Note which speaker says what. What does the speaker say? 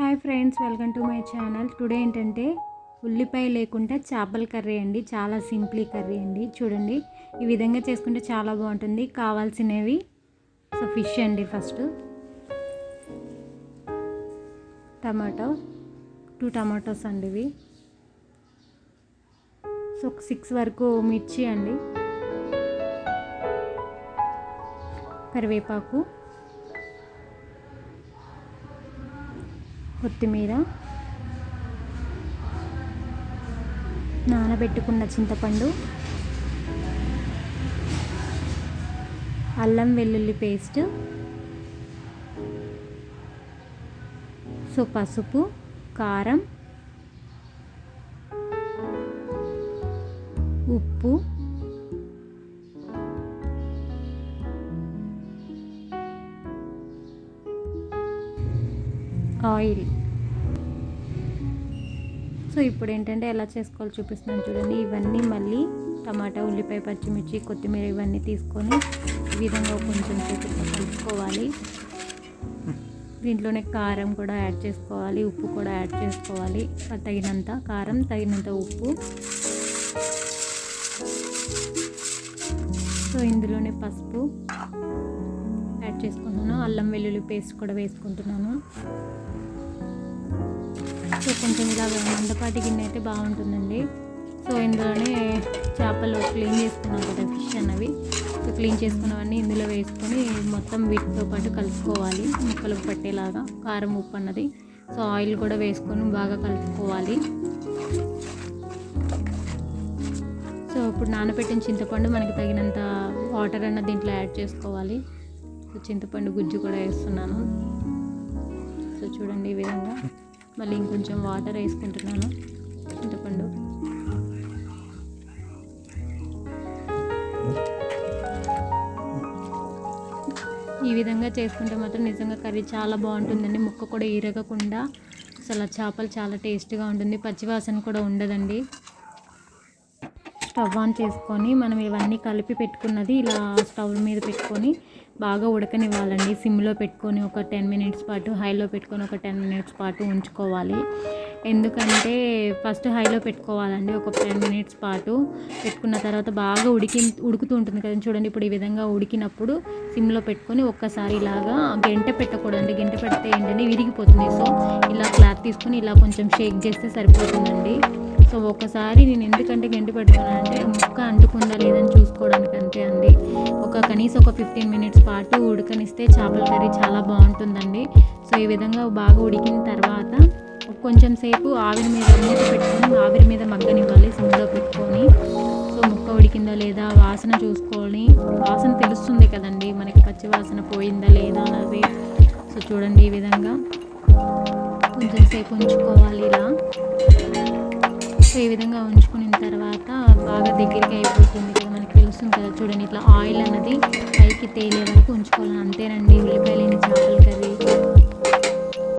Speaker 1: Hi friends, welcome to my channel. Today ఏంటంటే ఉల్లిపాయ లేకుండా చేపల కర్రీ అండి. చాలా సింపుల్ కర్రీ అండి. చూడండి, ఈ విధంగా చేసుకుంటే చాలా బాగుంటుంది. కావాల్సినవి ఫిష్ అండి. ఫస్ట్ టమాటో, 2 టమాటోస్ అండి ఇవి. 6 వరకు మిర్చి అండి, కరివేపాకు, కొత్తిమీర, నానబెట్టుకున్న చింతపండు, అల్లం వెల్లుల్లి పేస్ట్, పసుపు, కారం, ఉప్పు, ఆయిల్. ఇప్పుడు ఏంటంటే ఎలా చేసుకోవాలో చూపిస్తున్నాను చూడండి. ఇవన్నీ మళ్ళీ టమాటా, ఉల్లిపాయ, పచ్చిమిర్చి, కొత్తిమీర ఇవన్నీ తీసుకొని ఈ విధంగా కొంచెం సేపు కలుపుకోవాలి. దీంట్లోనే కారం కూడా యాడ్ చేసుకోవాలి, ఉప్పు కూడా యాడ్ చేసుకోవాలి. తగినంత కారం, తగినంత ఉప్పు. ఇందులోనే పసుపు యాడ్ చేసుకుంటున్నాను. అల్లం వెల్లుల్లి పేస్ట్ కూడా వేసుకుంటున్నాను. కొంచెం ఇలా మందపాటి గిన్నె అయితే బాగుంటుందండి. ఇందులోనే చేపలు క్లీన్ చేసుకున్నాం కదా, ఫిష్ అన్నవి. క్లీన్ చేసుకున్నవన్నీ ఇందులో వేసుకొని మొత్తం వీటితో పాటు కలుపుకోవాలి, ముక్కలకు పట్టేలాగా. కారం, ఉప్పు అన్నది. ఆయిల్ కూడా వేసుకొని బాగా కలుపుకోవాలి. ఇప్పుడు నానబెట్టిన చింతపండు మనకి తగినంత వాటర్ అన్న దీంట్లో యాడ్ చేసుకోవాలి. చింతపండు గుజ్జు కూడా వేస్తున్నాను. చూడండి, ఈ విధంగా మళ్ళీ ఇంకొంచెం వాటర్ వేసుకుంటున్నాను. చింతపండు ఈ విధంగా చేసుకుంటే మాత్రం నిజంగా కర్రీ చాలా బాగుంటుందండి. ముక్క కూడా ఇరగకుండా అసలు చేపలు చాలా టేస్ట్గా ఉంటుంది. పచ్చివాసన కూడా ఉండదండి. స్టవ్ ఆన్ చేసుకొని మనం ఇవన్నీ కలిపి పెట్టుకున్నది ఇలా స్టవ్ మీద పెట్టుకొని బాగా ఉడకనివ్వాలండి. సిమ్లో పెట్టుకొని ఒక 10 మినిట్స్ పాటు, హైలో పెట్టుకొని ఒక 10 మినిట్స్ పాటు ఉంచుకోవాలి. ఎందుకంటే ఫస్ట్ హైలో పెట్టుకోవాలండి. ఒక 10 మినిట్స్ పాటు పెట్టుకున్న తర్వాత బాగా ఉడుకుతూ ఉంటుంది కదా. చూడండి, ఇప్పుడు ఈ విధంగా ఉడికినప్పుడు సిమ్లో పెట్టుకొని ఒక్కసారి ఇలాగా గంట పెట్టకూడదండి. గంట పెడితే ఏంటంటే విరిగిపోతుంది. ఇలా క్లాత్ తీసుకొని ఇలా కొంచెం షేక్ చేస్తే సరిపోతుందండి. ఒకసారి నేను ఎందుకంటే గంట పెడుతున్నానంటే ముక్క అంటుకుందా లేదని చూసుకోవడానికి అంతే అండి. కనీసం ఒక 15 మినిట్స్ పాటు ఉడకనిస్తే చేపల కర్రీ చాలా బాగుంటుందండి. ఈ విధంగా బాగా ఉడికిన తర్వాత కొంచెం సేపు ఆవిరి మీద మూత పెట్టుకొని ఆవిరి మీద మగ్గనివ్వాలి సిమ్లో పెట్టుకొని. ముక్క ఉడికిందా లేదా వాసన చూసుకొని, వాసన తెలుస్తుంది కదండి మనకి, పచ్చి వాసన పోయిందా లేదా అన్నది. చూడండి, ఈ విధంగా కొంచెం సేపు ఉంచుకోవాలి ఇలా. ఈ విధంగా ఉంచుకున్న తర్వాత బాగా దగ్గరికి అయిపోతుంది కదా, మనకి తెలుస్తుంది కదా. చూడండి, ఇట్లా ఆయిల్ అన్నది పైకి తేలే వరకు ఉంచుకోవాలి. అంతేనండి, ఉల్లిపాయ లేని చేపల కర్రీ